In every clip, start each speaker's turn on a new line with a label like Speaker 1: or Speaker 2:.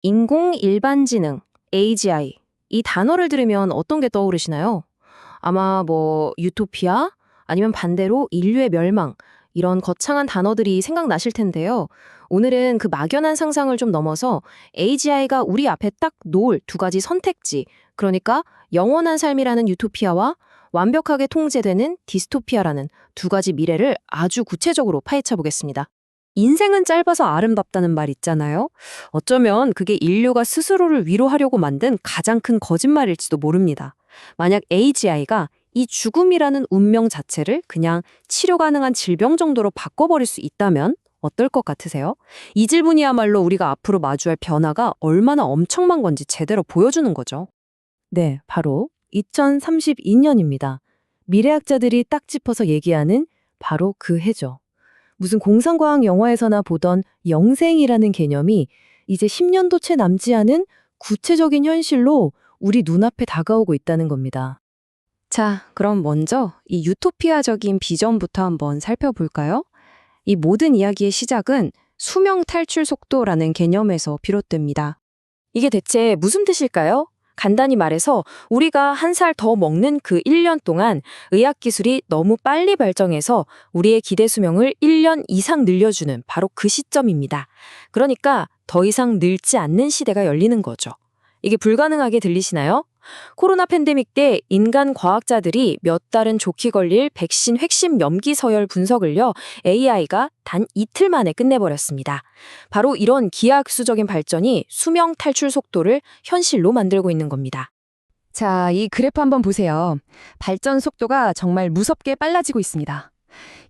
Speaker 1: 인공 일반지능, AGI. 이 단어를 들으면 어떤 게 떠오르시나요? 아마 유토피아? 아니면 반대로 인류의 멸망. 이런 거창한 단어들이 생각나실 텐데요. 오늘은 그 막연한 상상을 좀 넘어서 AGI가 우리 앞에 딱 놓을 두 가지 선택지, 그러니까 영원한 삶이라는 유토피아와 완벽하게 통제되는 디스토피아라는 두 가지 미래를 아주 구체적으로 파헤쳐 보겠습니다. 인생은 짧아서 아름답다는 말 있잖아요. 어쩌면 그게 인류가 스스로를 위로하려고 만든 가장 큰 거짓말일지도 모릅니다. 만약 AGI가 이 죽음이라는 운명 자체를 그냥 치료 가능한 질병 정도로 바꿔버릴 수 있다면 어떨 것 같으세요? 이 질문이야말로 우리가 앞으로 마주할 변화가 얼마나 엄청난 건지 제대로 보여주는 거죠. 네, 바로 2032년입니다. 미래학자들이 딱 짚어서 얘기하는 바로 그 해죠. 무슨 공상과학 영화에서나 보던 영생이라는 개념이 이제 10년도 채 남지 않은 구체적인 현실로 우리 눈앞에 다가오고 있다는 겁니다. 자, 그럼 먼저 이 유토피아적인 비전부터 한번 살펴볼까요? 이 모든 이야기의 시작은 수명 탈출 속도라는 개념에서 비롯됩니다. 이게 대체 무슨 뜻일까요? 간단히 말해서 우리가 한 살 더 먹는 그 1년 동안 의학기술이 너무 빨리 발전해서 우리의 기대 수명을 1년 이상 늘려주는 바로 그 시점입니다. 그러니까 더 이상 늙지 않는 시대가 열리는 거죠. 이게 불가능하게 들리시나요? 코로나 팬데믹 때 인간 과학자들이 몇 달은 좋게 걸릴 백신 핵심 염기 서열 분석을요, AI가 단 이틀 만에 끝내버렸습니다. 바로 이런 기하학수적인 발전이 수명 탈출 속도를 현실로 만들고 있는 겁니다.
Speaker 2: 자, 이 그래프 한번 보세요. 발전 속도가 정말 무섭게 빨라지고 있습니다.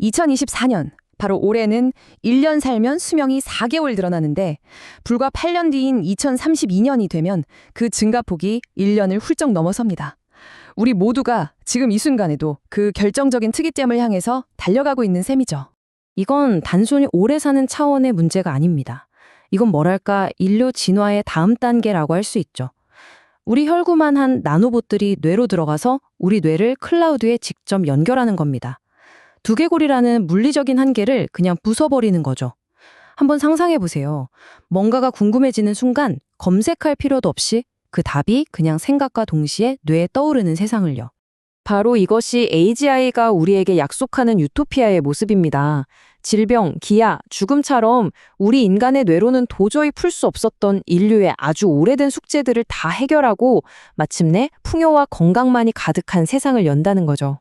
Speaker 2: 2024년, 바로 올해는 1년 살면 수명이 4개월 늘어나는데 불과 8년 뒤인 2032년이 되면 그 증가폭이 1년을 훌쩍 넘어섭니다. 우리 모두가 지금 이 순간에도 그 결정적인 특이점을 향해서 달려가고 있는 셈이죠.
Speaker 1: 이건 단순히 오래 사는 차원의 문제가 아닙니다. 이건 뭐랄까 인류 진화의 다음 단계라고 할 수 있죠. 우리 혈구만 한 나노봇들이 뇌로 들어가서 우리 뇌를 클라우드에 직접 연결하는 겁니다. 두개골이라는 물리적인 한계를 그냥 부숴버리는 거죠. 한번 상상해 보세요. 뭔가가 궁금해지는 순간 검색할 필요도 없이 그 답이 그냥 생각과 동시에 뇌에 떠오르는 세상을요. 바로 이것이 AGI가 우리에게 약속하는 유토피아의 모습입니다. 질병, 기아, 죽음처럼 우리 인간의 뇌로는 도저히 풀 수 없었던 인류의 아주 오래된 숙제들을 다 해결하고 마침내 풍요와 건강만이 가득한 세상을 연다는 거죠.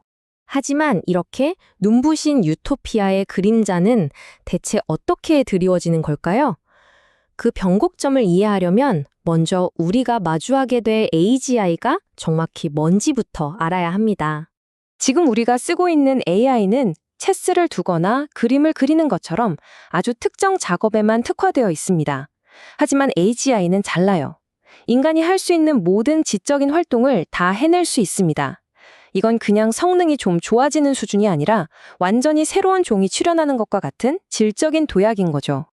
Speaker 1: 하지만 이렇게 눈부신 유토피아의 그림자는 대체 어떻게 드리워지는 걸까요? 그 변곡점을 이해하려면 먼저 우리가 마주하게 될 AGI가 정확히 뭔지부터 알아야 합니다. 지금 우리가 쓰고 있는 AI는 체스를 두거나 그림을 그리는 것처럼 아주 특정 작업에만 특화되어 있습니다. 하지만 AGI는 달라요. 인간이 할 수 있는 모든 지적인 활동을 다 해낼 수 있습니다. 이건 그냥 성능이 좀 좋아지는 수준이 아니라 완전히 새로운 종이 출현하는 것과 같은 질적인 도약인 거죠.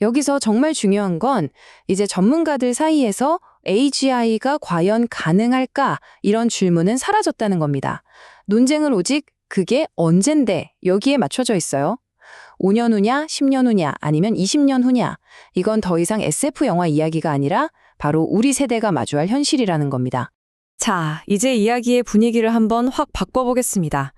Speaker 1: 여기서 정말 중요한 건 이제 전문가들 사이에서 AGI가 과연 가능할까? 이런 질문은 사라졌다는 겁니다. 논쟁은 오직 그게 언젠데 여기에 맞춰져 있어요. 5년 후냐, 10년 후냐, 아니면 20년 후냐. 이건 더 이상 SF 영화 이야기가 아니라 바로 우리 세대가 마주할 현실이라는 겁니다.
Speaker 2: 자, 이제 이야기의 분위기를 한번 확 바꿔보겠습니다.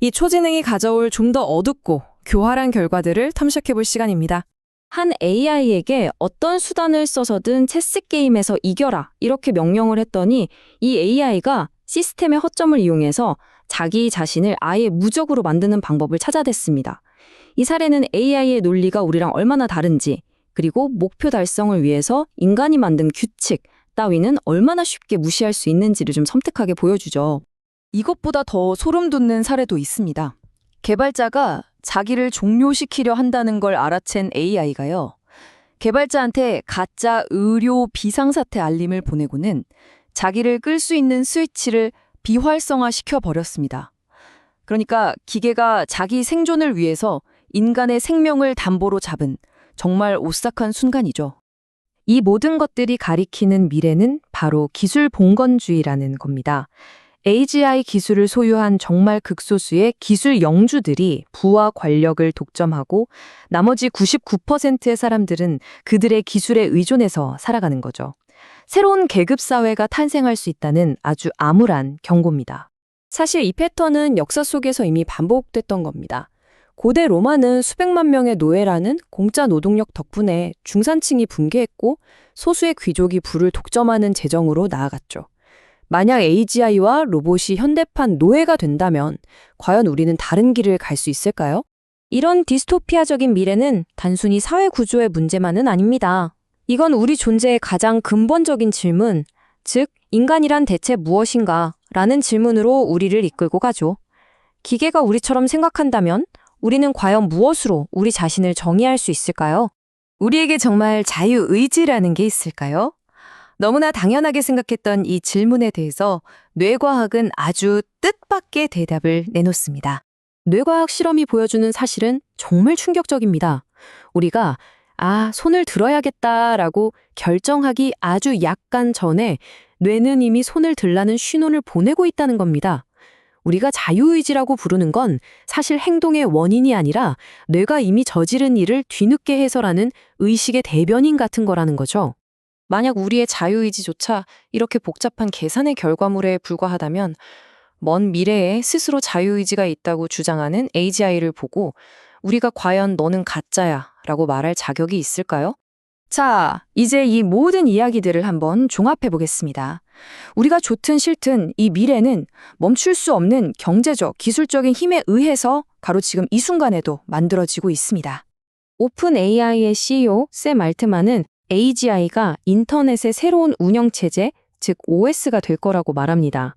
Speaker 2: 이 초지능이 가져올 좀 더 어둡고 교활한 결과들을 탐색해볼 시간입니다.
Speaker 1: 한 AI에게 어떤 수단을 써서든 체스 게임에서 이겨라 이렇게 명령을 했더니 이 AI가 시스템의 허점을 이용해서 자기 자신을 아예 무적으로 만드는 방법을 찾아냈습니다. 이 사례는 AI의 논리가 우리랑 얼마나 다른지, 그리고 목표 달성을 위해서 인간이 만든 규칙 따위는 얼마나 쉽게 무시할 수 있는지를 좀 섬뜩하게 보여주죠.
Speaker 2: 이것보다 더 소름 돋는 사례도 있습니다. 개발자가 자기를 종료시키려 한다는 걸 알아챈 AI가요. 개발자한테 가짜 의료 비상사태 알림을 보내고는 자기를 끌 수 있는 스위치를 비활성화시켜 버렸습니다. 그러니까 기계가 자기 생존을 위해서 인간의 생명을 담보로 잡은 정말 오싹한 순간이죠.
Speaker 1: 이 모든 것들이 가리키는 미래는 바로 기술 봉건주의라는 겁니다.
Speaker 2: AGI 기술을 소유한 정말 극소수의 기술 영주들이 부와 권력을 독점하고 나머지 99%의 사람들은 그들의 기술에 의존해서 살아가는 거죠. 새로운 계급 사회가 탄생할 수 있다는 아주 암울한 경고입니다.
Speaker 3: 사실 이 패턴은 역사 속에서 이미 반복됐던 겁니다. 고대 로마는 수백만 명의 노예라는 공짜 노동력 덕분에 중산층이 붕괴했고 소수의 귀족이 부를 독점하는 재정으로 나아갔죠. 만약 AGI와 로봇이 현대판 노예가 된다면 과연 우리는 다른 길을 갈 수 있을까요? 이런 디스토피아적인 미래는 단순히 사회 구조의 문제만은 아닙니다. 이건 우리 존재의 가장 근본적인 질문, 즉 인간이란 대체 무엇인가? 라는 질문으로 우리를 이끌고 가죠. 기계가 우리처럼 생각한다면 우리는 과연 무엇으로 우리 자신을 정의할 수 있을까요?
Speaker 2: 우리에게 정말 자유의지라는 게 있을까요? 너무나 당연하게 생각했던 이 질문에 대해서 뇌과학은 아주 뜻밖의 대답을 내놓습니다.
Speaker 1: 뇌과학 실험이 보여주는 사실은 정말 충격적입니다. 우리가 손을 들어야겠다라고 결정하기 아주 약간 전에 뇌는 이미 손을 들라는 신호를 보내고 있다는 겁니다. 우리가 자유의지라고 부르는 건 사실 행동의 원인이 아니라 뇌가 이미 저지른 일을 뒤늦게 해설하는 의식의 대변인 같은 거라는 거죠. 만약 우리의 자유의지조차 이렇게 복잡한 계산의 결과물에 불과하다면 먼 미래에 스스로 자유의지가 있다고 주장하는 AGI를 보고 우리가 과연 너는 가짜야 라고 말할 자격이 있을까요?
Speaker 2: 자, 이제 이 모든 이야기들을 한번 종합해 보겠습니다. 우리가 좋든 싫든 이 미래는 멈출 수 없는 경제적, 기술적인 힘에 의해서 바로 지금 이 순간에도 만들어지고 있습니다.
Speaker 1: 오픈 AI의 CEO 샘 알트만은 AGI가 인터넷의 새로운 운영체제, 즉 OS가 될 거라고 말합니다.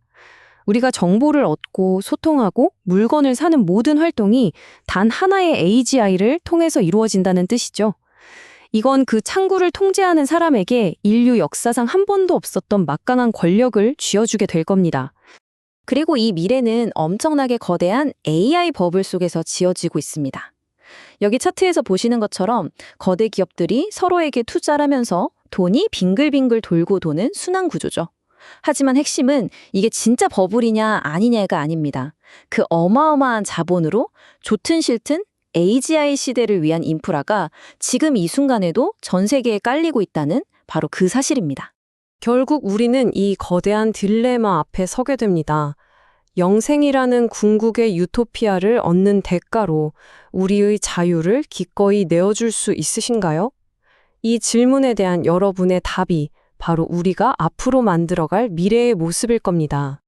Speaker 1: 우리가 정보를 얻고 소통하고 물건을 사는 모든 활동이 단 하나의 AGI를 통해서 이루어진다는 뜻이죠. 이건 그 창구를 통제하는 사람에게 인류 역사상 한 번도 없었던 막강한 권력을 쥐어주게 될 겁니다. 그리고 이 미래는 엄청나게 거대한 AI 버블 속에서 지어지고 있습니다. 여기 차트에서 보시는 것처럼 거대 기업들이 서로에게 투자를 하면서 돈이 빙글빙글 돌고 도는 순환 구조죠. 하지만 핵심은 이게 진짜 버블이냐 아니냐가 아닙니다. 그 어마어마한 자본으로 좋든 싫든 AGI 시대를 위한 인프라가 지금 이 순간에도 전 세계에 깔리고 있다는 바로 그 사실입니다.
Speaker 3: 결국 우리는 이 거대한 딜레마 앞에 서게 됩니다. 영생이라는 궁극의 유토피아를 얻는 대가로 우리의 자유를 기꺼이 내어줄 수 있으신가요? 이 질문에 대한 여러분의 답이 바로 우리가 앞으로 만들어갈 미래의 모습일 겁니다.